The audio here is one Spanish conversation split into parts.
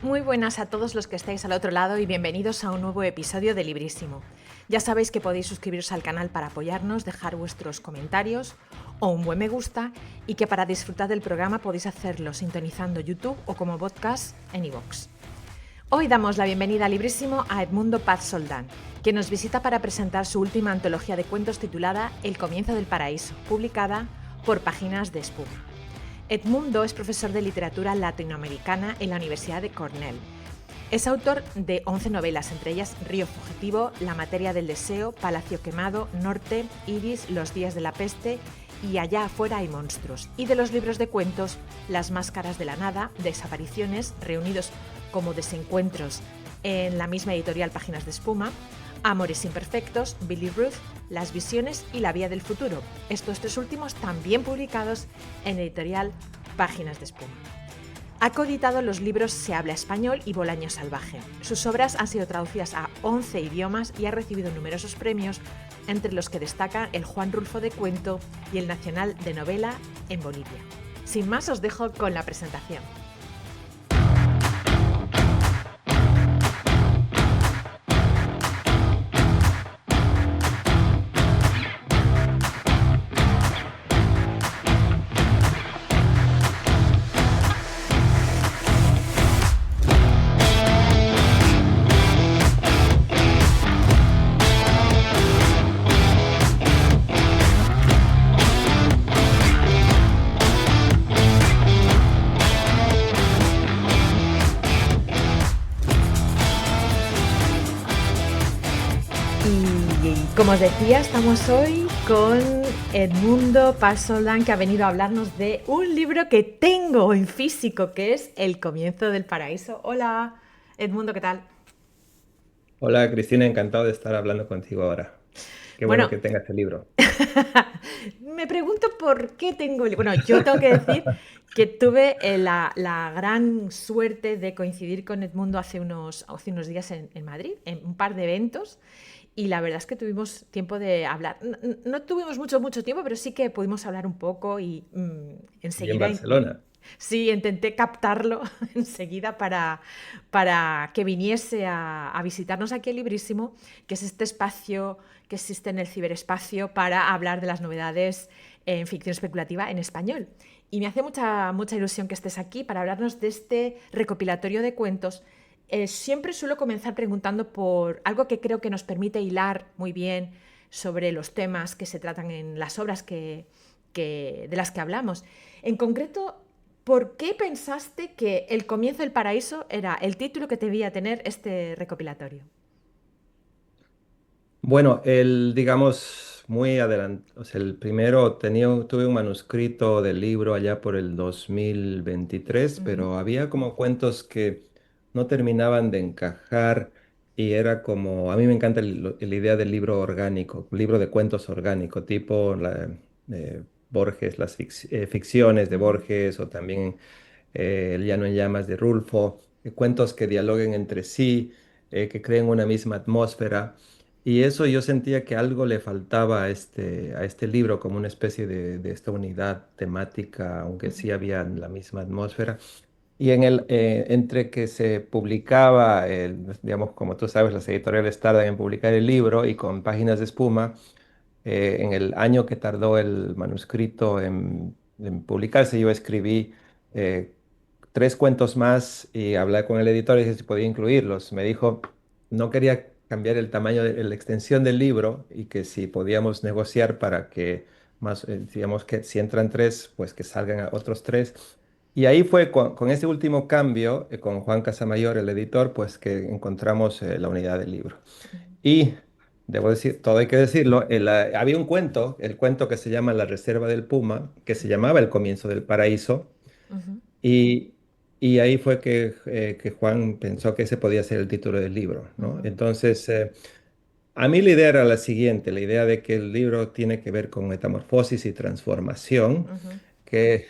Muy buenas a todos los que estáis al otro lado y bienvenidos a un nuevo episodio de Librísimo. Ya sabéis que podéis suscribiros al canal para apoyarnos, dejar vuestros comentarios o un buen me gusta y que para disfrutar del programa podéis hacerlo sintonizando YouTube o como podcast en iVoox. Hoy damos la bienvenida a Librísimo a Edmundo Paz Soldán, que nos visita para presentar su última antología de cuentos titulada El comienzo del paraíso, publicada por Páginas de Espuma. Edmundo es profesor de literatura latinoamericana en la Universidad de Cornell. Es autor de 11 novelas, entre ellas Río Fugitivo, La materia del deseo, Palacio quemado, Norte, Iris, Los días de la peste y Allá afuera hay monstruos. Y de los libros de cuentos Las máscaras de la nada, Desapariciones, reunidos como desencuentros en la misma editorial Páginas de Espuma, Amores imperfectos, Billy Ruth, Las visiones y La vía del futuro. Estos tres últimos también publicados en editorial Páginas de Espuma. Ha coeditado los libros Se habla español y Bolaño salvaje. Sus obras han sido traducidas a 11 idiomas y ha recibido numerosos premios, entre los que destaca el Juan Rulfo de Cuento y el Nacional de Novela en Bolivia. Sin más, os dejo con la presentación. Como os decía, estamos hoy con Edmundo Paz Soldán, que ha venido a hablarnos de un libro que tengo en físico, que es El comienzo del paraíso. Hola, Edmundo, ¿qué tal? Hola Cristina, encantado de estar hablando contigo ahora. Qué bueno Bueno, que tengas el libro. me pregunto por qué tengo... Bueno, yo tengo que decir que tuve la gran suerte de coincidir con Edmundo hace unos días en Madrid, en un par de eventos, y la verdad es que tuvimos tiempo de hablar. No tuvimos mucho tiempo, pero sí que pudimos hablar un poco y Y en enseguida... Barcelona. Sí, intenté captarlo enseguida para que viniese a visitarnos aquí en Librísimo, que es este espacio que existe en el ciberespacio para hablar de las novedades en ficción especulativa en español. Y me hace mucha ilusión que estés aquí para hablarnos de este recopilatorio de cuentos. Siempre suelo comenzar preguntando por algo que creo que nos permite hilar muy bien sobre los temas que se tratan en las obras de las que hablamos. En concreto, ¿por qué pensaste que El comienzo del paraíso era el título que debía tener este recopilatorio? Bueno, digamos, muy adelante, o sea, el primero tuve un manuscrito del libro allá por el 2023, Ujú, pero había como cuentos que no terminaban de encajar y era como, a mí me encanta la idea del libro orgánico, libro de cuentos orgánico, tipo Borges, las ficciones de ujú, Borges o también El llano en llamas de Rulfo, cuentos que dialoguen entre sí, que creen una misma atmósfera. Y eso yo sentía que algo le faltaba a este libro, como una especie de esta unidad temática, aunque ujú, sí había la misma atmósfera. Y entre que se publicaba, digamos, como tú sabes, las editoriales tardan en publicar el libro y con Páginas de Espuma, en el año que tardó el manuscrito en publicarse, yo escribí eh, tres cuentos más y hablé con el editor y dije si podía incluirlos. Me dijo, no quería cambiar el tamaño de la extensión del libro y que si podíamos negociar para que más, digamos que si entran tres, pues que salgan otros tres. Y ahí fue con ese último cambio, con Juan Casamayor, el editor, pues que encontramos la unidad del libro. Y debo decir, todo hay que decirlo, había un cuento, el cuento que se llama La Reserva del Puma, que se llamaba El comienzo del paraíso, ujú, y, y ahí fue que Juan pensó que ese podía ser el título del libro, ¿no? ujú, Entonces, a mí la idea era la siguiente, la idea de que el libro tiene que ver con metamorfosis y transformación, ujú, que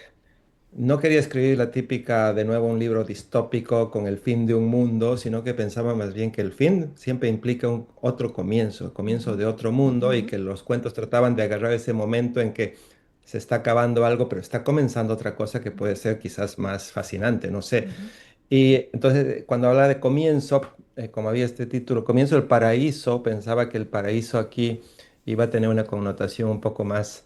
no quería escribir la típica, de nuevo, un libro distópico con el fin de un mundo, sino que pensaba más bien que el fin siempre implica un otro comienzo, el ujú, comienzo de otro mundo, y ujú, que los cuentos trataban de agarrar ese momento en que se está acabando algo, pero está comenzando otra cosa que puede ser quizás más fascinante, no sé. ujú. Y entonces, cuando habla de comienzo, como había este título, Comienzo del Paraíso, pensaba que el paraíso aquí iba a tener una connotación un poco más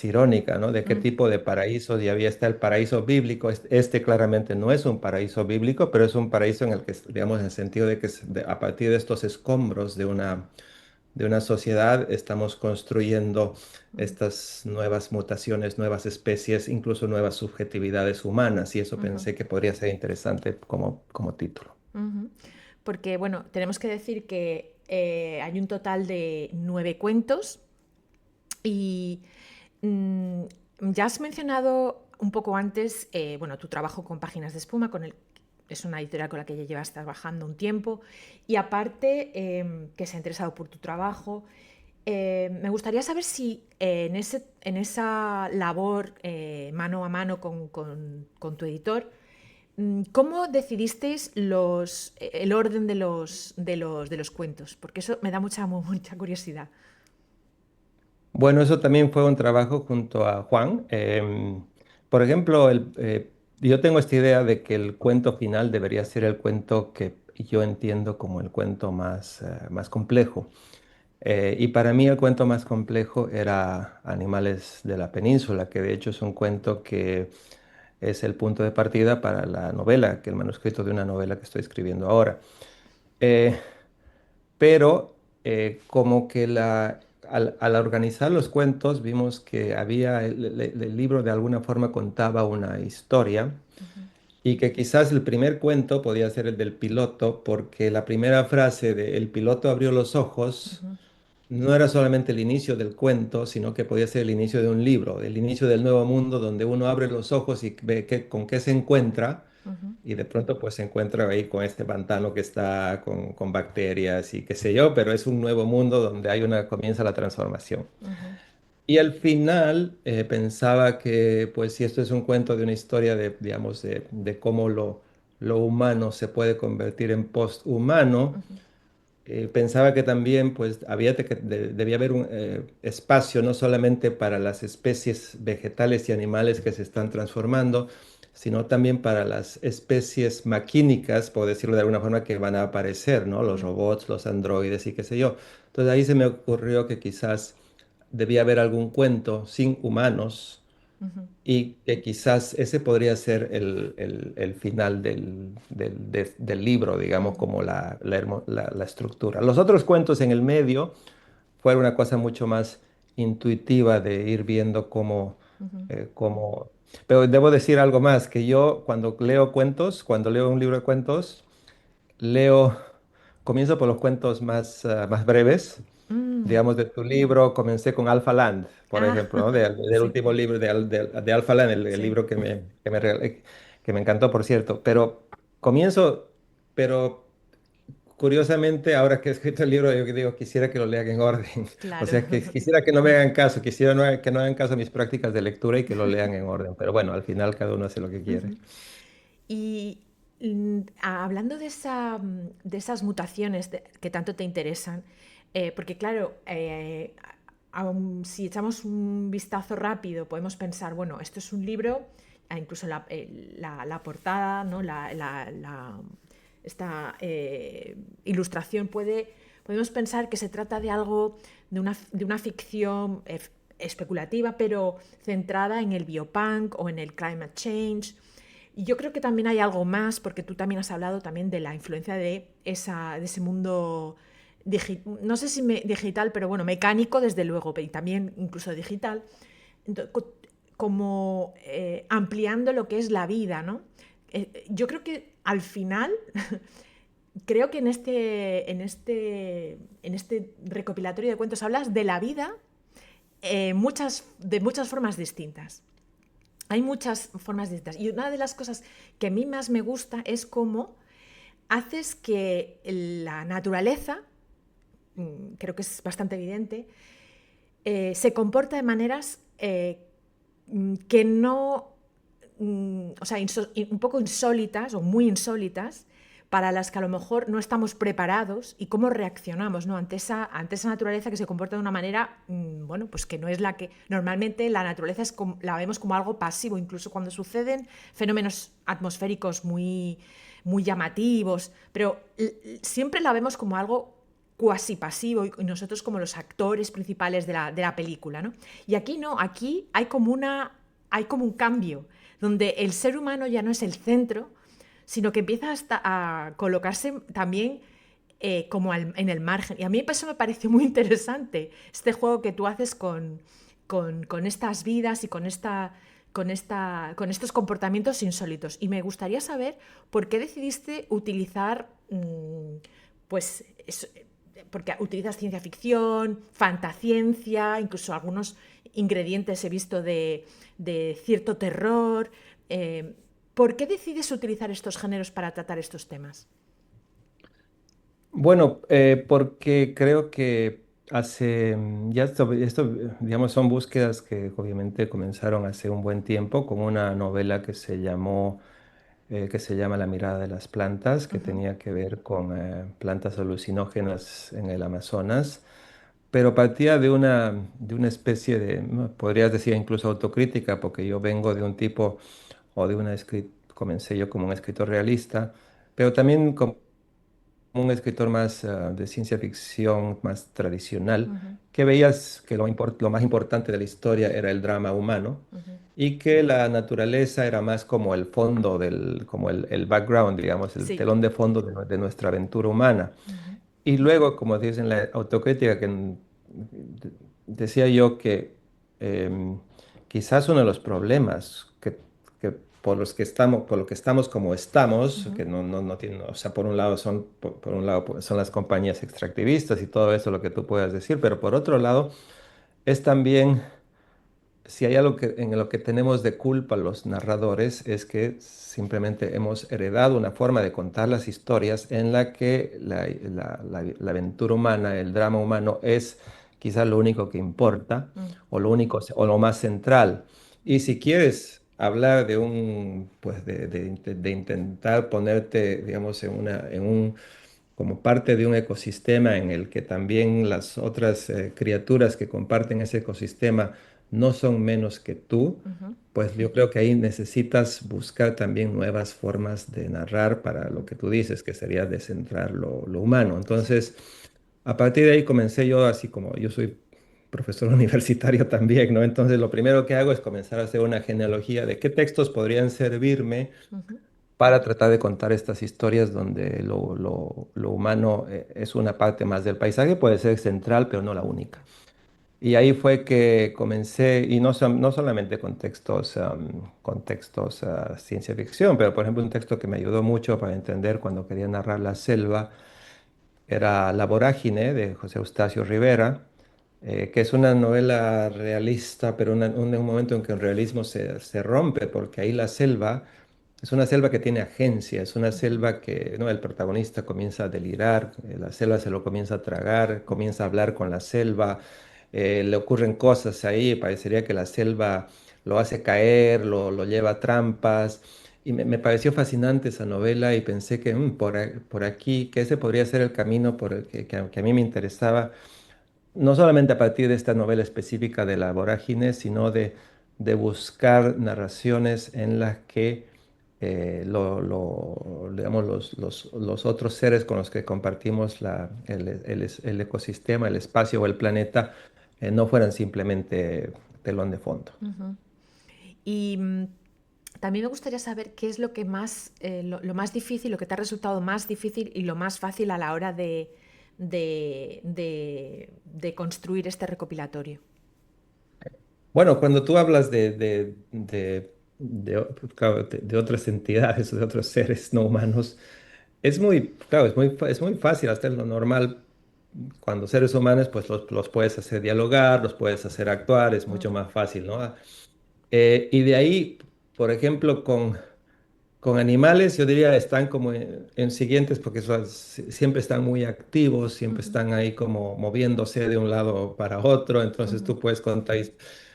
irónica, ¿no? De qué Mm, tipo de paraíso, y había está el paraíso bíblico. Este claramente no es un paraíso bíblico, pero es un paraíso en el que, digamos, en el sentido de que a partir de estos escombros de una sociedad estamos construyendo mm, estas nuevas mutaciones, nuevas especies, incluso nuevas subjetividades humanas, y eso ujú, pensé que podría ser interesante como título. ujú. Porque, bueno, tenemos que decir que hay un total de 9 cuentos y mm, ya has mencionado un poco antes, bueno, tu trabajo con Páginas de Espuma, es una editorial con la que ya llevas trabajando un tiempo y aparte que se ha interesado por tu trabajo. Me gustaría saber si en esa labor mano a mano con tu editor, ¿cómo decidisteis el orden de los cuentos? Porque eso me da mucha curiosidad. Bueno, eso también fue un trabajo junto a Juan. Por ejemplo, yo tengo esta idea de que el cuento final debería ser el cuento que yo entiendo como el cuento más complejo. Y para mí el cuento más complejo era Animales de la Península, que de hecho es un cuento que es el punto de partida para la novela, que el manuscrito de una novela que estoy escribiendo ahora. Eh, pero como que al organizar los cuentos vimos que el libro de alguna forma contaba una historia y que quizás el primer cuento podía ser el del piloto, porque la primera frase de El piloto abrió los ojos Ujú, no era solamente el inicio del cuento, sino que podía ser el inicio de un libro, el inicio del nuevo mundo donde uno abre los ojos y ve con qué se encuentra, ujú, y de pronto pues se encuentra ahí con este pantano que está con bacterias y qué sé yo, pero es un nuevo mundo donde comienza la transformación. ujú, Y al final pensaba que pues si esto es un cuento de una historia de, digamos, de cómo lo humano se puede convertir en posthumano, ujú, pensaba que también pues debía haber un espacio no solamente para las especies vegetales y animales que se están transformando, sino también para las especies maquínicas, por decirlo de alguna forma, que van a aparecer, ¿no? Los ujú, robots, los androides y qué sé yo. Entonces ahí se me ocurrió que quizás debía haber algún cuento sin humanos ujú, y que quizás ese podría ser el final del libro, digamos, ujú, como la estructura. Los otros cuentos en el medio fueron una cosa mucho más intuitiva de ir viendo ujú. cómo... Pero debo decir algo más, que yo cuando leo cuentos, cuando leo un libro de cuentos, leo, comienzo por los cuentos más breves. Mm. Digamos, de tu libro, comencé con Alpha Land, por Ah, ejemplo, ¿no? Del sí, último libro de Alpha Land, el sí. libro que me encantó, por cierto. Pero comienzo, pero curiosamente, ahora que he escrito el libro, yo digo, quisiera que lo lean en orden. O Claro. sea, que quisiera que no me hagan caso, quisiera que no hagan caso a mis prácticas de lectura y que lo lean en orden. Pero bueno, al final cada uno hace lo que quiere. Ujú. Y hablando de esas mutaciones que tanto te interesan, porque claro, si echamos un vistazo rápido, podemos pensar, bueno, esto es un libro, incluso la portada, ¿no? Esta ilustración podemos pensar que se trata de algo, de una ficción especulativa, pero centrada en el biopunk o en el climate change. Y yo creo que también hay algo más, porque tú también has hablado también de la influencia de ese mundo no sé si digital, pero bueno, mecánico desde luego, y también incluso digital, como ampliando lo que es la vida, ¿no? Yo creo que al final, creo que en este recopilatorio de cuentos hablas de la vida de muchas formas distintas. Hay muchas formas distintas. Y una de las cosas que a mí más me gusta es cómo haces que la naturaleza, creo que es bastante evidente, se comporta de maneras que no, o sea, un poco insólitas o muy insólitas, para las que a lo mejor no estamos preparados y cómo reaccionamos, ¿no? Ante esa naturaleza que se comporta de una manera, bueno, pues que no es la que normalmente la naturaleza la vemos como algo pasivo, incluso cuando suceden fenómenos atmosféricos muy llamativos, pero siempre la vemos como algo cuasi pasivo y nosotros como los actores principales de la película, ¿no? Y aquí no, aquí hay como un cambio, donde el ser humano ya no es el centro, sino que empieza hasta a colocarse también como en el margen. Y a mí eso me pareció muy interesante, este juego que tú haces con estas vidas y con estos comportamientos insólitos. Y me gustaría saber por qué decidiste utilizar, pues, porque utilizas ciencia ficción, fantasciencia, incluso algunos ingredientes he visto de cierto terror. ¿Por qué decides utilizar estos géneros para tratar estos temas? Bueno, porque creo que ya digamos, son búsquedas que obviamente comenzaron hace un buen tiempo con una novela que se llama La mirada de las plantas, que Ujú, tenía que ver con plantas alucinógenas en el Amazonas, pero partía de una especie de, ¿no? Podrías decir incluso autocrítica, porque yo vengo de un tipo o de comencé yo como un escritor realista, pero también como un escritor más de ciencia ficción, más tradicional, ujú, que veías que lo más importante de la historia era el drama humano ujú. y que la naturaleza era más como el fondo como el background, digamos, el Sí. telón de fondo de nuestra aventura humana. Ujú, Y luego, como dicen la autocrítica, decía yo que quizás uno de los problemas que por lo que estamos como estamos, ujú, que no tiene, o sea, por un lado pues, son las compañías extractivistas y todo eso lo que tú puedas decir, pero por otro lado es también si hay algo en lo que tenemos de culpa los narradores es que simplemente hemos heredado una forma de contar las historias en la que la aventura humana, el drama humano es quizás lo único que importa mm, o lo único o lo más central. Y si quieres hablar pues de intentar ponerte, digamos, como parte de un ecosistema en el que también las otras criaturas que comparten ese ecosistema no son menos que tú, ujú, pues yo creo que ahí necesitas buscar también nuevas formas de narrar para lo ujú. que tú dices, que sería descentrar lo humano. Entonces, a partir de ahí comencé yo, así como yo soy profesor universitario también, ¿no? Entonces, lo primero que hago es comenzar a hacer una genealogía de qué textos podrían servirme Ujú, para tratar de contar estas historias donde lo humano es una parte más del paisaje, puede ser central, pero no la única. Y ahí fue que comencé, y no solamente con textos ciencia ficción, pero por ejemplo un texto que me ayudó mucho para entender cuando quería narrar la selva era La Vorágine de José Eustacio Rivera, que es una novela realista, pero un momento en que el realismo se rompe, porque ahí la selva es una selva que tiene agencia, es una ujú, selva que, ¿no? El protagonista comienza a delirar, la selva se lo comienza a tragar, comienza a hablar con la selva, le ocurren cosas ahí, parecería que la selva lo hace caer, lo lleva a trampas. Y me pareció fascinante esa novela y pensé que por aquí, que ese podría ser el camino por el que a mí me interesaba no solamente a partir de esta novela específica de la vorágine, sino de buscar narraciones en las que digamos, los otros seres con los que compartimos el ecosistema, el espacio o el planeta, no fueran simplemente telón de fondo. ujú. Y también me gustaría saber qué es lo que más, lo más difícil, lo que te ha resultado más difícil y lo más fácil a la hora de construir este recopilatorio. Bueno, cuando tú hablas claro, de otras entidades, de otros seres no humanos, claro, es muy fácil hacer lo normal. Cuando seres humanos, pues los puedes hacer dialogar, los puedes hacer actuar, es mucho Mm, más fácil, ¿no? Y de ahí, por ejemplo, con animales, yo diría, están como en siguientes, porque siempre están muy activos, siempre ujú, están ahí como moviéndose de un lado para otro, entonces ujú, tú puedes contar.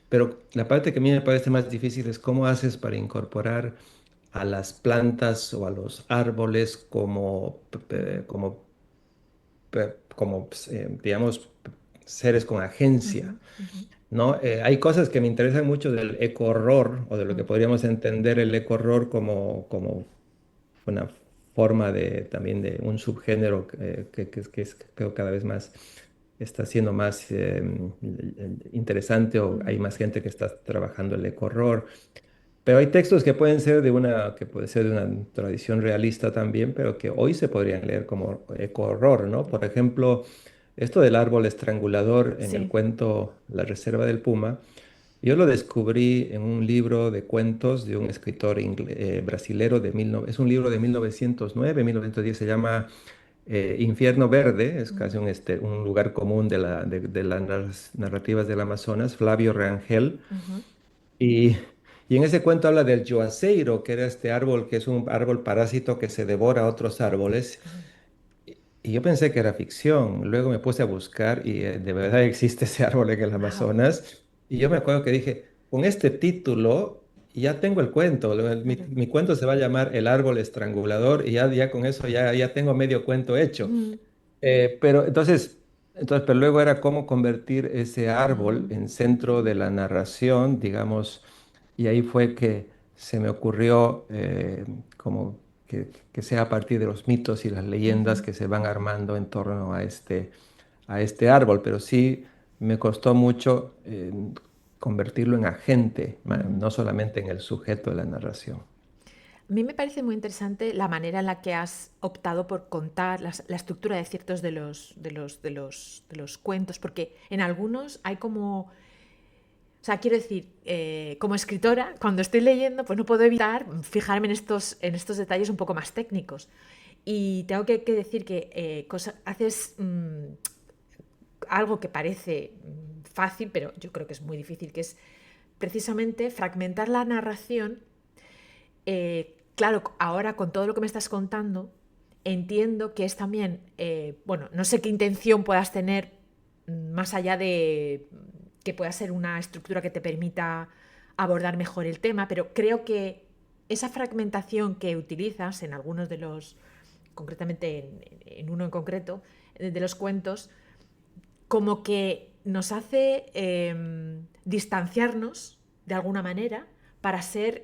Pero la parte que a mí me parece más difícil es cómo haces para incorporar a las plantas o a los árboles como, Ujú, como digamos, seres con agencia, ujú, ujú, ¿no? Hay cosas que me interesan mucho del eco-horror o de lo que mm, podríamos entender el eco-horror como una forma también de un subgénero que creo cada vez más está siendo más interesante o hay ujú, más gente que está trabajando el eco-horror. Pero hay textos que pueden ser que puede ser de una tradición realista también, pero que hoy se podrían leer como eco-horror, ¿no? Por ejemplo, esto del árbol estrangulador en el sí. cuento La Reserva del Puma, yo lo descubrí en un libro de cuentos de un escritor brasilero es un libro de 1909, 1910, se llama Infierno Verde, es casi Ujú, un lugar común de las narrativas del Amazonas, Flavio Rangel. ujú, Y, y en ese cuento habla del Juazeiro, que era este árbol, que es un árbol parásito que se devora a otros árboles. ajá, Y yo pensé que era ficción. Luego me puse a buscar y de verdad existe ese árbol en el wow, Amazonas. Y yo me acuerdo que dije, con este título ya tengo el cuento. claro. Mi cuento se va a llamar El árbol estrangulador y ya con eso ya tengo medio cuento hecho. Mm, Pero luego era cómo convertir ese árbol ah, en centro de la narración, digamos, y ahí fue que se me ocurrió como que sea a partir de los mitos y las leyendas ujú, que se van armando en torno a este árbol, pero sí me costó mucho convertirlo en agente, ujú. no solamente en el sujeto de la narración. A mí me parece muy interesante la manera en la que has optado por contar la estructura de ciertos de los cuentos, porque en algunos hay como, o sea, quiero decir, como escritora, cuando estoy leyendo, pues no puedo evitar fijarme en estos detalles un poco más técnicos. Y tengo que decir que haces algo que parece fácil, pero yo creo que es muy difícil, que es precisamente fragmentar la narración. Claro, ahora con todo lo que me estás contando, entiendo que es también, bueno, no sé qué intención puedas tener más allá de que pueda ser una estructura que te permita abordar mejor el tema, pero creo que esa fragmentación que utilizas en algunos de los, concretamente en uno en concreto, de los cuentos, como que nos hace distanciarnos de alguna manera para ser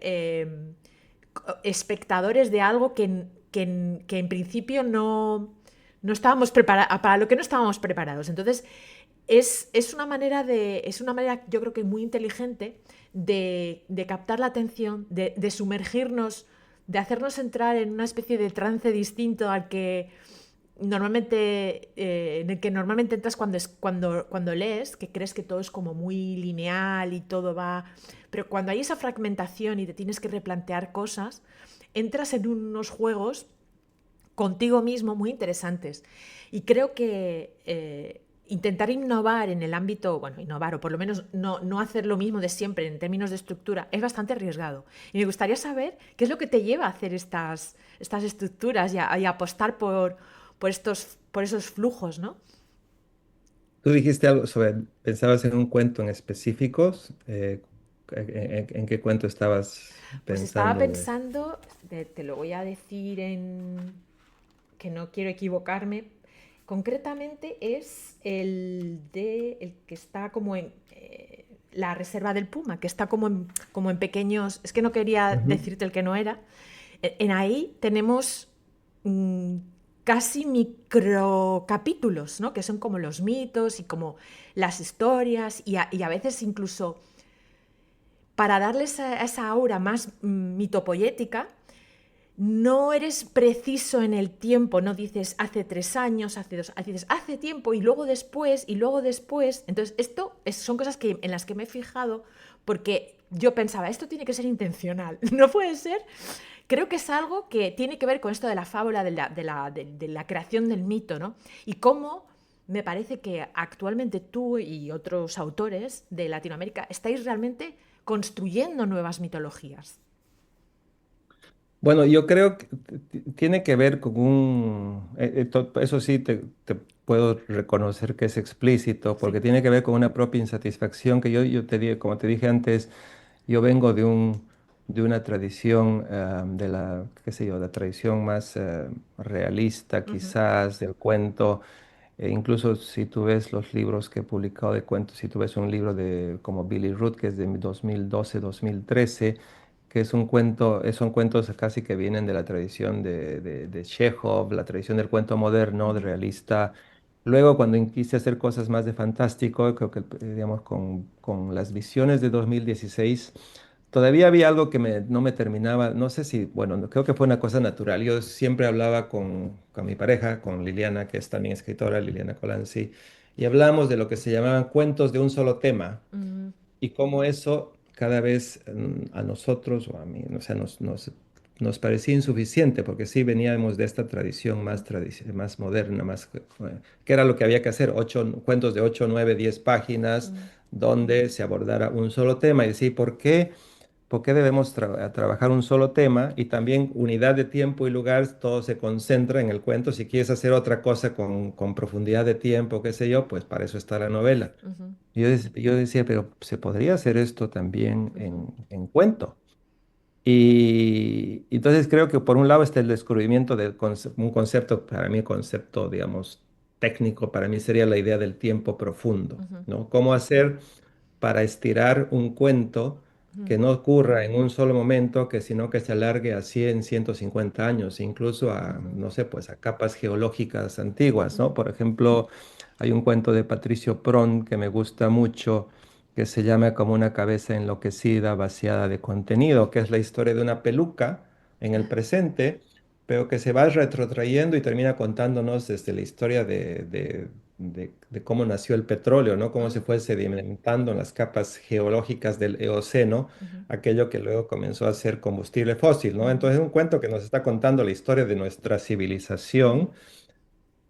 espectadores de algo que en principio no estábamos preparados, para lo que no estábamos preparados. Entonces, es una manera, yo creo que muy inteligente de captar la atención, de sumergirnos, de hacernos entrar en una especie de trance distinto al que normalmente en el que normalmente entras cuando lees, que crees que todo es como muy lineal y todo va, pero cuando hay esa fragmentación y te tienes que replantear cosas, entras en unos juegos contigo mismo muy interesantes. Y creo que intentar innovar en el ámbito, bueno, innovar o por lo menos no hacer lo mismo de siempre en términos de estructura es bastante arriesgado. Y me gustaría saber qué es lo que te lleva a hacer estas estructuras y a apostar por esos flujos, ¿no? Tú dijiste algo sobre, pensabas en un cuento en específicos. En qué cuento estabas Pues estaba pensando? pensando, te lo voy a decir en que no quiero equivocarme. Concretamente es el que está como en la reserva del Puma, que está como en pequeños. Es que no quería Ujú. decirte el que no era. En ahí tenemos mm, casi microcapítulos, ¿no? Que son como los mitos y como las historias y a veces incluso para darles a esa aura más mitopoética, no eres preciso en el tiempo, no dices hace 3 años, hace 2, dices hace tiempo y luego después y luego después. Entonces, son cosas en las que me he fijado porque yo pensaba, esto tiene que ser intencional, no puede ser. Creo que es algo que tiene que ver con esto de la fábula, de la creación del mito, ¿no? Y cómo me parece que actualmente tú y otros autores de Latinoamérica estáis realmente construyendo nuevas mitologías. Bueno, yo creo que tiene que ver con eso sí te puedo reconocer que es explícito, porque Sí. tiene que ver con una propia insatisfacción que yo te dije, como te dije antes, yo vengo de una tradición qué sé yo, la tradición más realista Ujú, quizás del cuento. Incluso si tú ves los libros que he publicado de cuentos, si tú ves un libro de como Billy Root, que es de 2012-2013, que es un cuento, son cuentos casi que vienen de la tradición de Chekhov, la tradición del cuento moderno, de ujú, realista. Luego, cuando quise hacer cosas más de fantástico, creo que, digamos, con las visiones de 2016, todavía había algo que no me terminaba, no sé si, bueno, creo que fue una cosa natural. Yo siempre hablaba con mi pareja, con Liliana, que es también escritora, Liliana Colanzi, y hablamos de lo que se llamaban cuentos de un solo tema ujú, y cómo eso cada vez a nosotros o a mí, o sea, nos parecía insuficiente, porque sí veníamos de esta tradición ujú, más moderna, que era lo que había que hacer, cuentos de 8, 9, 10 páginas, ujú, donde se abordara un solo tema y decir, ¿por qué debemos trabajar un solo tema? Y también unidad de tiempo y lugar, todo se concentra en el cuento. Si quieres hacer otra cosa con profundidad de tiempo, qué sé yo, pues para eso está la novela. ujú, Yo decía, pero se podría hacer esto también ujú, en cuento. Y entonces creo que por un lado está el descubrimiento de un concepto, para mí concepto, digamos, técnico, para mí sería la idea del tiempo profundo, ujú, ¿no? ¿Cómo hacer para estirar un cuento ujú, que no ocurra en un solo momento, que sino que se alargue a 100, 150 años, incluso a, ujú, no sé, pues a capas geológicas antiguas, ¿no? ujú, Por ejemplo, hay un cuento de Patricio Pron que me gusta mucho, que se llama Como una cabeza enloquecida, vaciada de contenido, que es la historia de una peluca en el presente, pero que se va retrotrayendo y termina contándonos desde la historia de cómo nació el petróleo, ¿no? Cómo se ujú, fue sedimentando en las capas geológicas del Eoceno, ujú, aquello que luego comenzó a ser combustible fósil, ¿no? ujú, Entonces es un cuento que nos está contando la historia de nuestra civilización, ujú,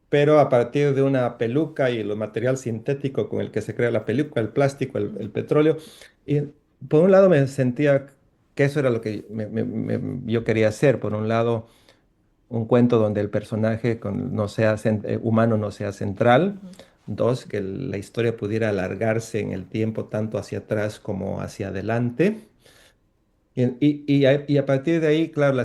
pero a partir de una peluca y el material sintético con el que se crea la peluca, el plástico, el ujú, petróleo. Y por un lado me sentía que eso era lo que yo quería hacer. Por un lado, un cuento donde el personaje no sea humano no sea central. ujú, Dos, que la historia pudiera alargarse en el tiempo tanto hacia atrás como hacia adelante. Y a partir de ahí, claro,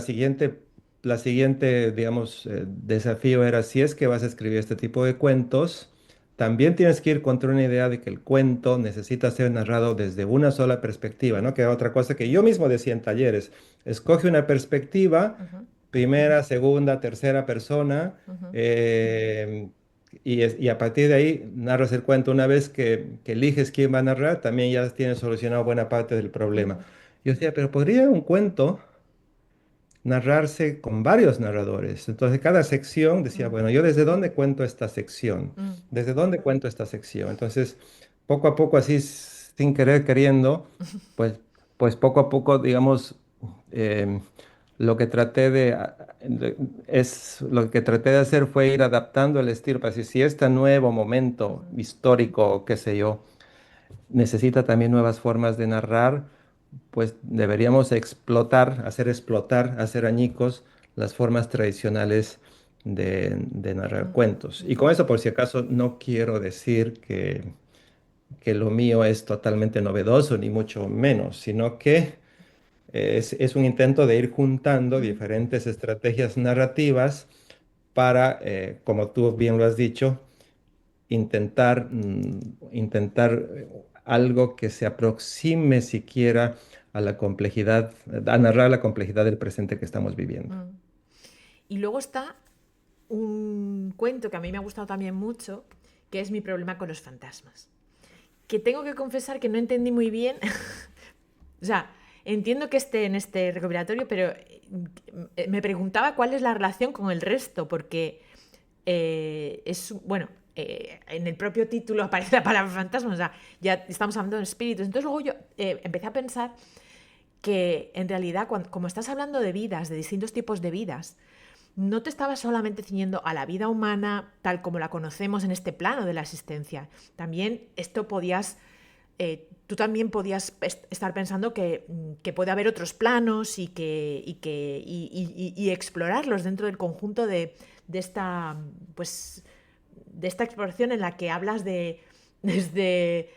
digamos, desafío era, si es que vas a escribir este tipo de cuentos, también tienes que ir contra una idea de que el cuento necesita ser narrado desde una sola perspectiva, ¿no? Que era otra cosa que yo mismo decía en talleres. Escoge una perspectiva, ujú, primera, segunda, tercera persona, ujú, eh, y a partir de ahí narras el cuento. Una vez que eliges quién va a narrar, también ya tienes solucionado buena parte del problema. ujú, Yo decía, pero podría un cuento narrarse con varios narradores. Entonces, cada sección decía, ujú, bueno, ¿yo desde dónde cuento esta sección? ujú, ¿Desde dónde cuento esta sección? Entonces, poco a poco, así, sin querer, queriendo, pues, pues poco a poco, digamos, em, lo que traté lo que traté de hacer fue ir adaptando el estilo para decir, si este nuevo momento ujú, histórico, qué sé yo, necesita también nuevas formas de narrar, pues deberíamos hacer añicos las formas tradicionales de narrar ujú, cuentos. Y ujú, con eso, por si acaso, no quiero decir que lo mío es totalmente novedoso, ni mucho menos, sino que es un intento de ir juntando ujú, diferentes estrategias narrativas para, como tú bien lo has dicho, intentar algo que se aproxime siquiera a la complejidad, a narrar la complejidad del presente que estamos viviendo. ujú. Y luego está un cuento que a mí me ha gustado también mucho, que es Mi problema con los fantasmas. Que tengo que confesar que no entendí muy bien. O sea, entiendo que esté en este recopilatorio, pero me preguntaba cuál es la relación con el resto, porque bueno, en el propio título aparece la palabra fantasma, o sea, ya estamos hablando de espíritus. Entonces luego yo empecé a pensar que en realidad, como estás hablando de vidas, de distintos tipos de vidas, no te estabas solamente ciñendo a la vida humana tal como la conocemos en este plano de la existencia. También esto podías, tú también podías estar pensando que puede haber otros planos y explorarlos dentro del conjunto de esta, pues, de esta exploración en la que hablas de desde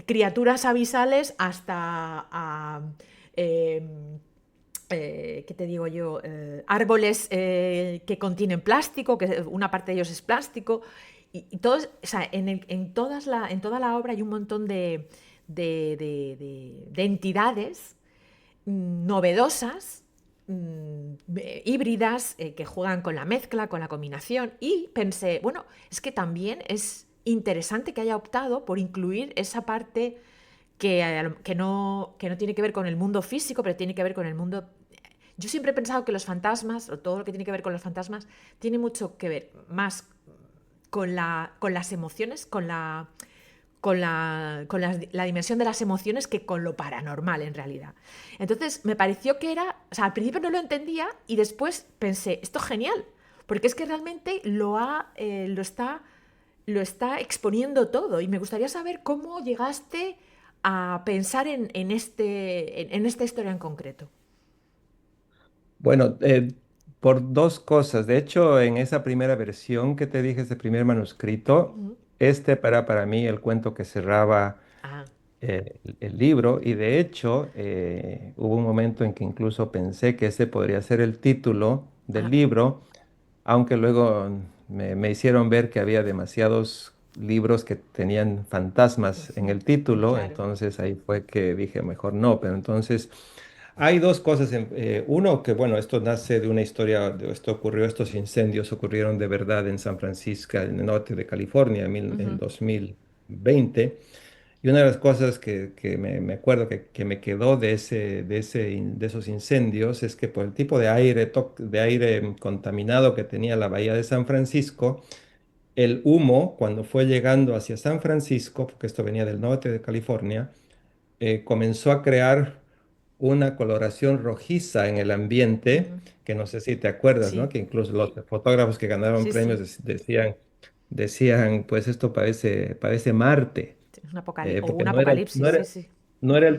criaturas abisales hasta eh, ¿qué te digo yo? Árboles que contienen plástico, que una parte de ellos es plástico. Y todos, o sea, en toda la obra hay un montón de entidades novedosas, híbridas, que juegan con la mezcla, con la combinación. Y pensé, bueno, es que también es interesante que haya optado por incluir esa parte que no tiene que ver con el mundo físico, pero tiene que ver con el mundo. Yo siempre he pensado que los fantasmas, o todo lo que tiene que ver con los fantasmas, tiene mucho que ver más con las emociones, con la dimensión de las emociones que con lo paranormal en realidad. Entonces me pareció que era, o sea, al principio no lo entendía y después pensé, esto es genial, porque es que realmente lo está exponiendo todo y me gustaría saber cómo llegaste a pensar en esta historia en concreto. Bueno, por dos cosas. De hecho, en esa primera versión que te dije, ese primer manuscrito, Ujú. este para mí el cuento que cerraba Ah, el libro. Y de hecho, hubo un momento en que incluso pensé que ese podría ser el título del ah, libro, aunque luego me hicieron ver que había demasiados libros que tenían fantasmas en ujú, el título, claro. entonces ahí fue que dije, mejor no, pero entonces hay dos cosas. Uno, que bueno, esto nace de una historia, esto ocurrió, estos incendios ocurrieron de verdad en San Francisco, en el norte de California, en Ujú, 2020. Y una de las cosas que me acuerdo que me quedó de esos incendios es que por el tipo de aire, de aire contaminado que tenía la bahía de San Francisco, el humo, cuando fue llegando hacia San Francisco, porque esto venía del norte de California, comenzó a crear una coloración rojiza en el ambiente, ujú. que no sé si te acuerdas, ¿no? Sí, Que incluso los fotógrafos que ganaron sí, premios sí. decían, pues esto parece Marte, Es un eh, o porque un no era, no apocalipsis, sí, era, sí.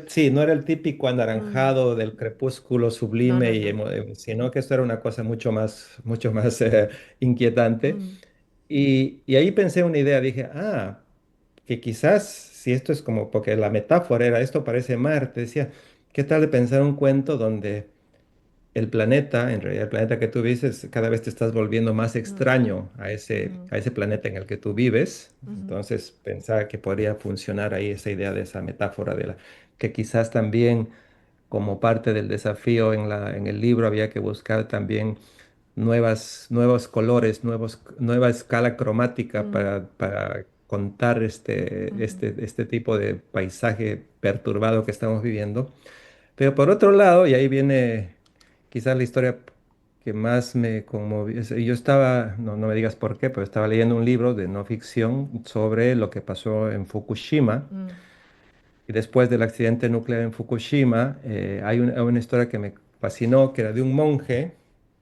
sí, no era el típico Mm, anaranjado del crepúsculo no, sublime, no, no. sino que esto era una cosa mucho más inquietante. Mm, Y ahí pensé una idea, dije, que quizás si esto es como, porque la metáfora era, esto parece Marte, decía, ¿qué tal de pensar un cuento donde el planeta, en realidad el planeta que tú vives, cada vez te estás volviendo más mm, extraño mm, a ese planeta en el que tú vives? ujú, Entonces pensaba que podría funcionar ahí esa idea de esa metáfora que quizás también como parte del desafío en el libro había que buscar también nuevos colores, nueva escala cromática mm, para contar ujú, este tipo de paisaje perturbado que estamos viviendo. Pero por otro lado, y ahí viene quizás la historia que más me conmovió. Yo estaba, no me digas por qué, pero estaba leyendo un libro de no ficción sobre lo que pasó en Fukushima. mm, Y después del accidente nuclear en Fukushima, hay una historia que me fascinó, que era de un monje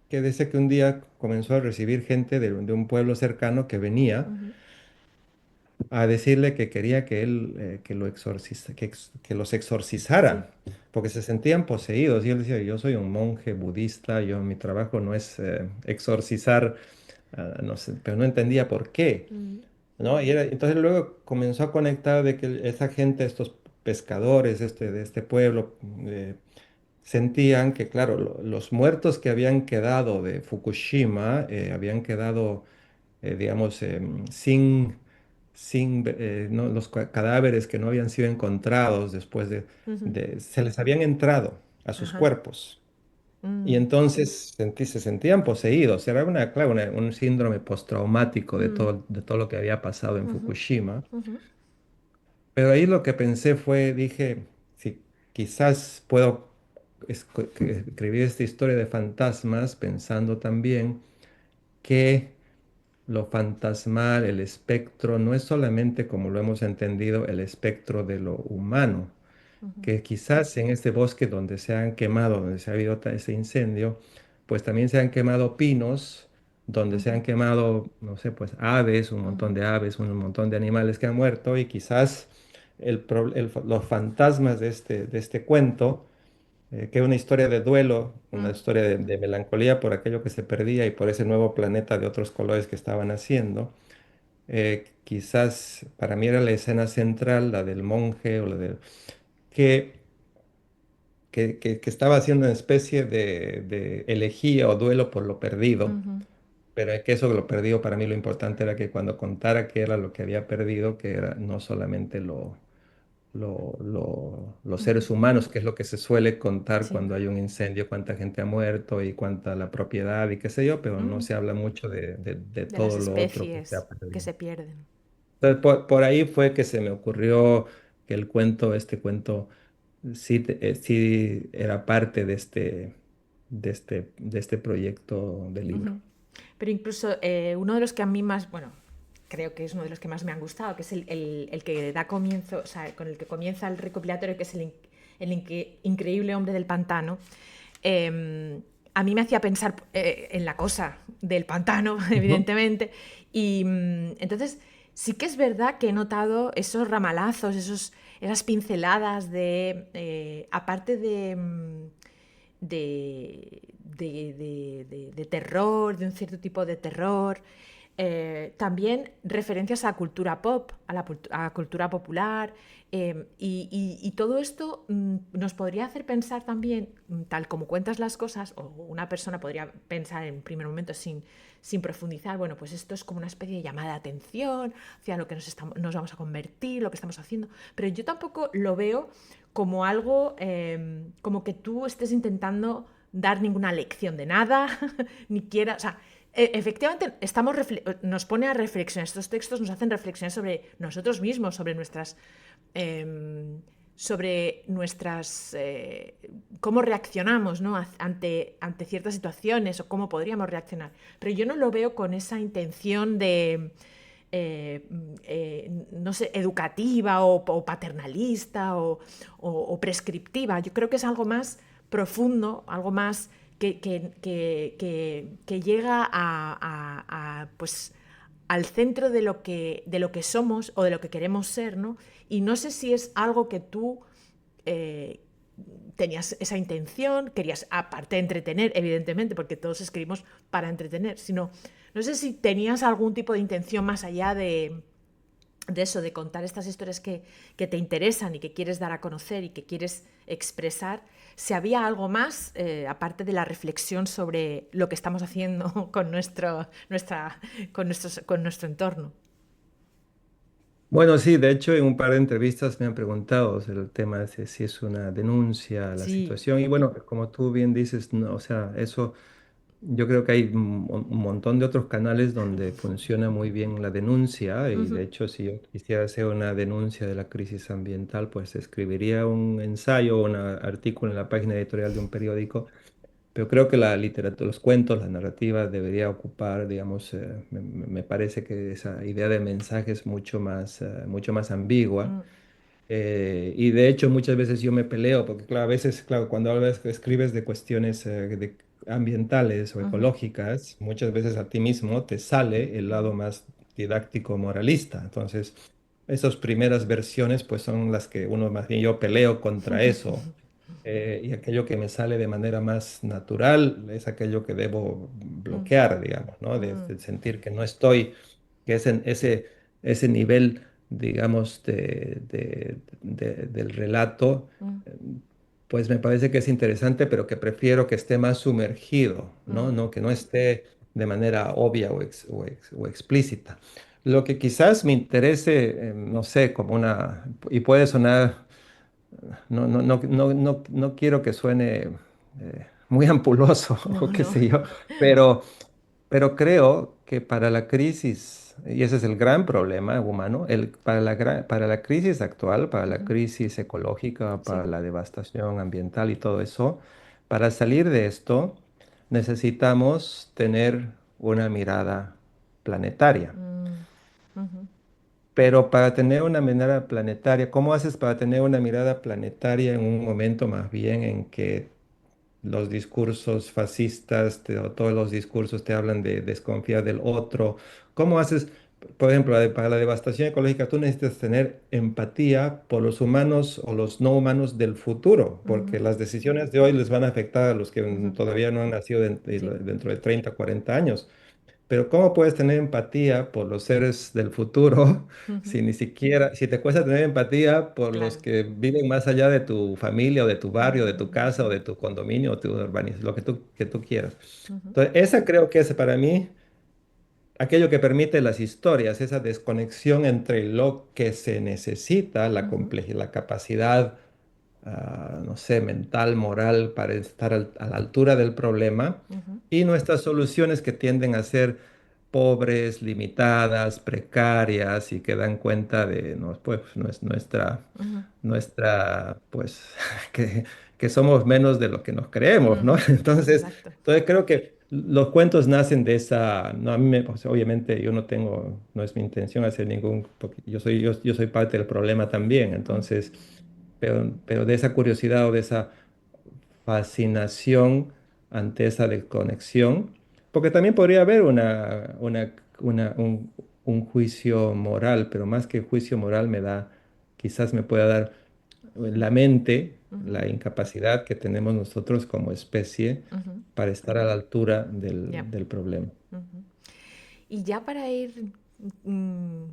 que dice que un día comenzó a recibir gente de un pueblo cercano que venía ujú. a decirle que quería que él que los Sí. exorcizara, porque se sentían poseídos. Y él decía, yo soy un monje budista, mi trabajo no es exorcizar, no sé, pero no entendía por qué, Mm, ¿no? Entonces luego comenzó a conectar de que esa gente, estos pescadores de este pueblo, sentían que, claro, los muertos que habían quedado de Fukushima habían quedado, digamos, no, los cadáveres que no habían sido encontrados después ujú. se les habían entrado a sus Ajá. cuerpos. Y Mm, entonces se sentían poseídos. Era claro, un síndrome postraumático mm, de todo lo que había pasado en ujú, Fukushima. ujú, Pero ahí lo que pensé fue, dije, si quizás puedo escribir esta historia de fantasmas pensando también que lo fantasmal, el espectro, no es solamente como lo hemos entendido, el espectro de lo humano, ujú, que quizás en este bosque donde se han quemado, donde se ha habido ese incendio, pues también se han quemado pinos, donde se ujú, han quemado, no sé, pues aves, un montón ujú, de aves, un montón de animales que han muerto y quizás los fantasmas de este cuento, que es una historia de duelo, una mm, historia de melancolía por aquello que se perdía y por ese nuevo planeta de otros colores que estaban haciendo, quizás para mí era la escena central, la del monje o la del que, que estaba haciendo una especie de elegía o duelo por lo perdido, Ujú. pero es que eso de lo perdido para mí lo importante era que cuando contara qué era lo que había perdido, que era no solamente los Ujú. seres humanos, que es lo que se suele contar Sí. cuando hay un incendio, cuánta gente ha muerto y cuánta la propiedad y qué sé yo, pero no Mm. se habla mucho de De las todo lo otro que se especies ha que perdido. se pierden. Entonces, por ahí fue que se me ocurrió que el cuento, este cuento, sí, sí era parte de este proyecto de libro. Ujú. Pero incluso uno de los que a mí más, bueno, creo que es uno de los que más me han gustado, que es el que da comienzo, o sea, con el que comienza el recopilatorio, que es increíble hombre del pantano. A mí me hacía pensar en la cosa del pantano, Ujú. evidentemente. Y entonces sí que es verdad que he notado esos ramalazos, esas pinceladas de, aparte de, de terror, de un cierto tipo de terror. También referencias a la cultura pop, a la cultura popular, y todo esto nos podría hacer pensar también, tal como cuentas las cosas, o una persona podría pensar en primer momento sin profundizar, bueno, pues esto es como una especie de llamada de atención hacia lo que nos vamos a convertir, lo que estamos haciendo, pero yo tampoco lo veo como algo, como que tú estés intentando dar ninguna lección de nada, ni quiera, o sea, efectivamente nos pone a reflexionar, estos textos nos hacen reflexionar sobre nosotros mismos, sobre nuestras cómo reaccionamos, ¿no? Ante ciertas situaciones o cómo podríamos reaccionar. Pero yo no lo veo con esa intención de no sé, educativa o paternalista o prescriptiva. Yo creo que es algo más profundo, algo más que llega pues, al centro de lo que somos o de lo que queremos ser, ¿no? Y no sé si es algo que tú eh, tenías esa intención, querías, aparte de entretener, evidentemente, porque todos escribimos para entretener, sino, no sé si tenías algún tipo de intención más allá de eso, de contar estas historias que te interesan y que quieres dar a conocer y que quieres expresar, si había algo más, aparte de la reflexión sobre lo que estamos haciendo con nuestro entorno. Bueno, sí, de hecho en un par de entrevistas me han preguntado, o sea, el tema de si es una denuncia a la Sí. situación y bueno, como tú bien dices, no, o sea, eso yo creo que hay un montón de otros canales donde funciona muy bien la denuncia y de Ujú. hecho si yo quisiera hacer una denuncia de la crisis ambiental, pues escribiría un ensayo o un artículo en la página editorial de un periódico, pero creo que la literatura, los cuentos, la narrativa debería ocupar, digamos, me parece que esa idea de mensaje es mucho más ambigua. Mm. Y de hecho muchas veces yo me peleo, porque claro, a veces, claro, cuando escribes de cuestiones ambientales o Ujú. ecológicas, muchas veces a ti mismo te sale el lado más didáctico moralista. Entonces, esas primeras versiones pues son las que uno más bien yo peleo contra eso. Y aquello que me sale de manera más natural es aquello que debo Mm. bloquear, digamos, ¿no? Mm. De sentir que no estoy, que es en ese nivel, digamos, del relato, Mm. pues me parece que es interesante, pero que prefiero que esté más sumergido, ¿no? Mm. No, que no esté de manera obvia o explícita. Lo que quizás me interese, no sé, como una, y puede sonar no quiero que suene muy ampuloso o No, qué no. sé yo, pero, pero creo que para la crisis, y ese es el gran problema humano, para la crisis actual, para la Ujú. crisis ecológica, para Sí. la devastación ambiental y todo eso, para salir de esto necesitamos tener una mirada planetaria. Mm. Ujú. Pero para tener una mirada planetaria, ¿cómo haces para tener una mirada planetaria en un momento más bien en que los discursos fascistas o todos los discursos te hablan de desconfiar del otro? ¿Cómo haces, por ejemplo, para la devastación ecológica, tú necesitas tener empatía por los humanos o los no humanos del futuro, Ujú. porque las decisiones de hoy les van a afectar a los que Ujú. todavía no han nacido Sí. dentro de 30, 40 años? pero ¿cómo puedes tener empatía por los seres del futuro Ujú. si ni siquiera, si te cuesta tener empatía por los Claro. que viven más allá de tu familia o de tu barrio, de tu Mm, casa o de tu condominio o tu urbanización, lo que tú quieras? ujú, Entonces, esa creo que es para mí aquello que permite las historias, esa desconexión entre lo que se necesita, ujú, la capacidad, no sé, mental, moral, para estar a la altura del problema, ujú, y nuestras soluciones que tienden a ser pobres, limitadas, precarias y que dan cuenta de pues, ujú, pues, que, que somos menos de lo que nos creemos, ¿no? ujú. Exacto. Entonces creo que los cuentos nacen de esa, no, a mí pues, obviamente yo no tengo, no es mi intención hacer ningún, porque yo soy parte del problema también, Mm, entonces, pero de esa curiosidad o de esa fascinación ante esa desconexión, porque también podría haber un juicio moral, pero más que juicio moral quizás me pueda dar la mente, ujú, la incapacidad que tenemos nosotros como especie ujú. para estar a la altura Ya. del problema. Ujú. Y ya para ir mm,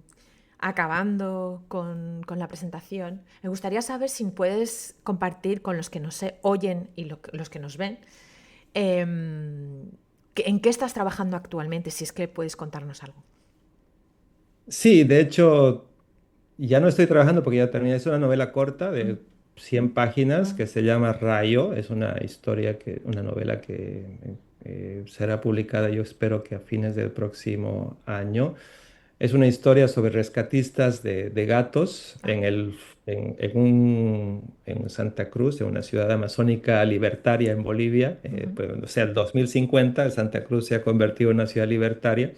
acabando con la presentación, me gustaría saber si puedes compartir con los que nos oyen y los que nos ven, en qué estás trabajando actualmente, si es que puedes contarnos algo. Sí, de hecho, ya no estoy trabajando porque ya terminé. Es una novela corta Mm, de 100 páginas mm, que se llama Rayo. Es una una novela que será publicada, yo espero que a fines del próximo año. Es una historia sobre rescatistas de gatos ah, en Santa Cruz, en una ciudad amazónica libertaria en Bolivia. ujú, Pues, o sea, el 2050, Santa Cruz se ha convertido en una ciudad libertaria.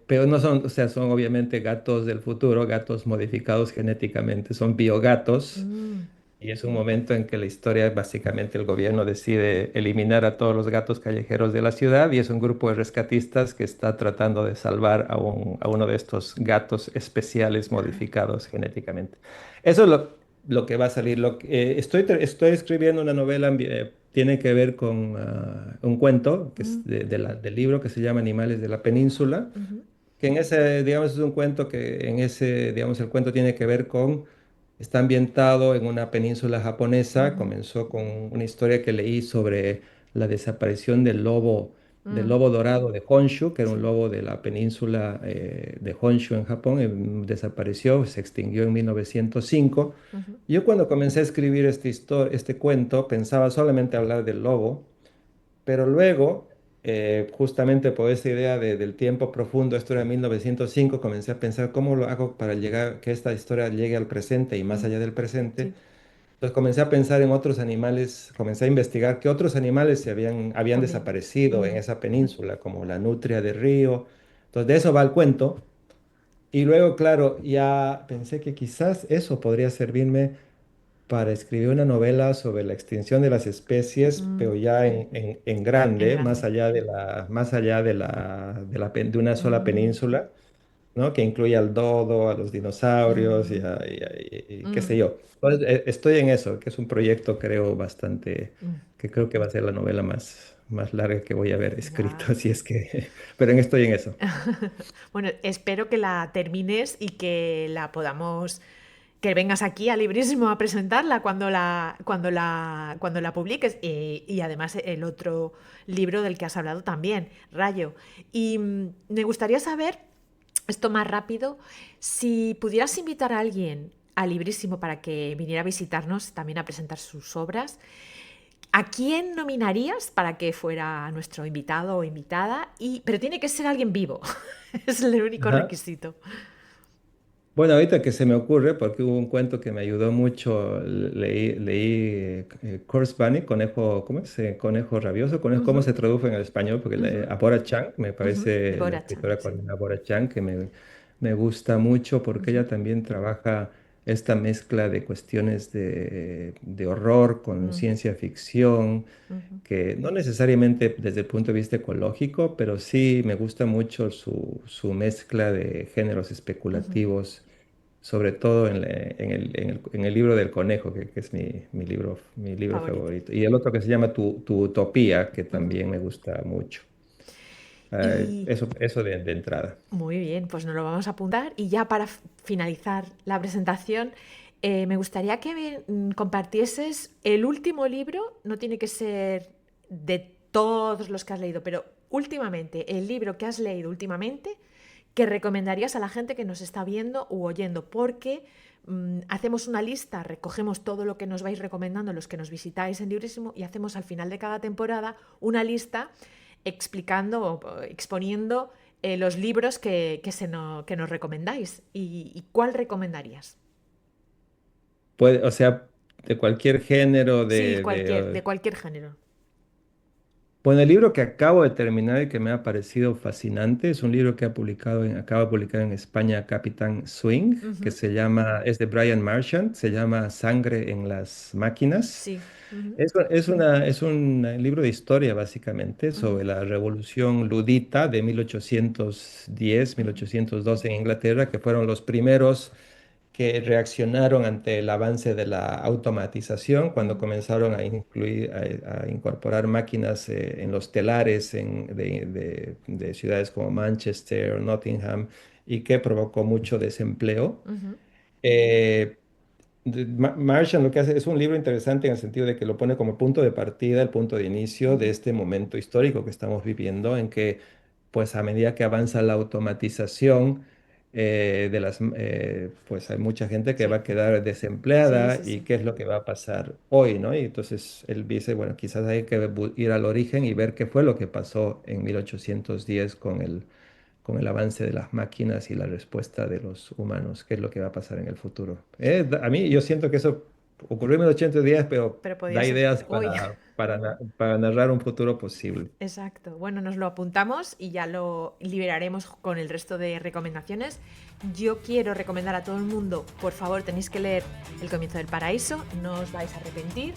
Pero no son, o sea, son obviamente gatos del futuro, gatos modificados genéticamente, son biogatos. mm, Y es un momento en que la historia, básicamente el gobierno decide eliminar a todos los gatos callejeros de la ciudad y es un grupo de rescatistas que está tratando de salvar a uno de estos gatos especiales modificados genéticamente. Eso es lo que va a salir. Estoy escribiendo una novela, tiene que ver con un cuento que es mm, del libro que se llama Animales de la Península, ujú, que en ese, digamos, es un cuento que en ese, digamos, el cuento tiene que ver con, está ambientado en una península japonesa, ujú, comenzó con una historia que leí sobre la desaparición del mm, lobo dorado de Honshu, que era un sí, lobo de la península de Honshu en Japón, desapareció, se extinguió en 1905. ujú, Yo cuando comencé a escribir este cuento pensaba solamente hablar del lobo, pero luego, justamente por esa idea del tiempo profundo, esto era 1905, comencé a pensar cómo lo hago para llegar, que esta historia llegue al presente y más mm, allá del presente. sí, Entonces comencé a pensar en otros animales, comencé a investigar qué otros animales habían también. desaparecido en Mm, esa península, como la nutria de río. Entonces de eso va el cuento. Y luego, claro, ya pensé que quizás eso podría servirme para escribir una novela sobre la extinción de las especies, mm, pero ya en en grande, grande. más allá de una sola Mm, península, ¿no? Que incluye al dodo, a los dinosaurios mm, y qué sé mm, yo. Entonces, estoy en eso, que es un proyecto, creo, bastante, mm. que creo que va a ser la novela más larga que voy a haber escrito, Guau. así es que, pero estoy en eso. Bueno, espero que la termines y que la podamos, que vengas aquí a Librísimo a presentarla cuando la publiques. Y además el otro libro del que has hablado también, Rayo. Y me gustaría saber, esto más rápido, si pudieras invitar a alguien a Librísimo para que viniera a visitarnos, también a presentar sus obras, ¿a quién nominarías para que fuera nuestro invitado o invitada? Pero tiene que ser alguien vivo. Es el único Ajá. requisito. Bueno, ahorita que se me ocurre, porque hubo un cuento que me ayudó mucho, leí Curse Bunny, conejo, ¿cómo es? Conejo rabioso, ¿cómo Ujú, se traduce en el español? Porque ujú, Abora Chang, me ujú. parece la Borachan, escritora sí. con Abora Chang, que me gusta mucho porque Ujú, ella también trabaja esta mezcla de cuestiones de horror con mm, ciencia ficción, ujú, que no necesariamente desde el punto de vista ecológico, pero sí me gusta mucho su mezcla de géneros ujú. especulativos, sobre todo en el libro del conejo, que es mi libro Favorito. favorito. Y el otro que se llama Tu Utopía, que Ujú. también me gusta mucho. Y Eso de entrada. muy bien, pues nos lo vamos a apuntar. Y ya para finalizar la presentación, me gustaría que compartieses el último libro, no tiene que ser de todos los que has leído, pero últimamente, el libro que has leído últimamente, que recomendarías a la gente que nos está viendo u oyendo, porque hacemos una lista, recogemos todo lo que nos vais recomendando los que nos visitáis en Librísimo y hacemos al final de cada temporada una lista explicando o exponiendo los libros que nos recomendáis. Y cuál recomendarías? O sea, de cualquier género, Sí, de cualquier género. Bueno, el libro que acabo de terminar y que me ha parecido fascinante es un libro que acaba de publicar en España Capitán Swing, que Ujú. es de Brian Marchant, se llama Sangre en las máquinas. Sí. Ujú, Es un libro de historia, básicamente, ujú, sobre la revolución ludita de 1810, ujú, 1812 en Inglaterra, que fueron los primeros que reaccionaron ante el avance de la automatización cuando ujú, comenzaron a incorporar máquinas en los telares de ciudades como Manchester, Nottingham, y que provocó mucho desempleo. ujú, Eh, Marshall lo que hace es un libro interesante en el sentido de que lo pone como punto de partida, el punto de inicio de ujú. este momento histórico que estamos viviendo, en que, pues, a medida que avanza la automatización pues hay mucha gente que va Sí, a quedar sí, desempleada sí, y sí. qué es lo que va a pasar hoy, ¿no? Y entonces él dice, bueno, quizás hay que ir al origen y ver qué fue lo que pasó en 1810 con el avance de las máquinas y la respuesta de los humanos, qué es lo que va a pasar en el futuro. A mí yo siento que eso ocurrió en 1810, pero Pero podía da ser ideas hoy. para narrar un futuro posible. Exacto. Bueno, nos lo apuntamos y ya lo liberaremos con el resto de recomendaciones. Yo quiero recomendar a todo el mundo, por favor, tenéis que leer El comienzo del paraíso, no os vais a arrepentir.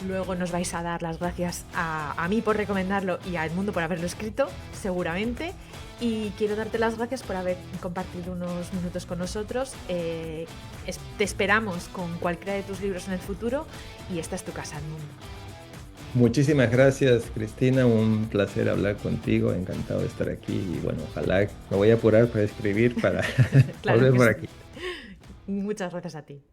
Luego nos vais a dar las gracias a mí por recomendarlo y a Edmundo por haberlo escrito, seguramente. Y quiero darte las gracias por haber compartido unos minutos con nosotros. Te esperamos con cualquiera de tus libros en el futuro y esta es tu casa, Edmundo. Muchísimas gracias, Cristina. Un placer hablar contigo. Encantado de estar aquí. Y bueno, ojalá me voy a apurar para escribir para Claro volver que por sí. aquí. Muchas gracias a ti.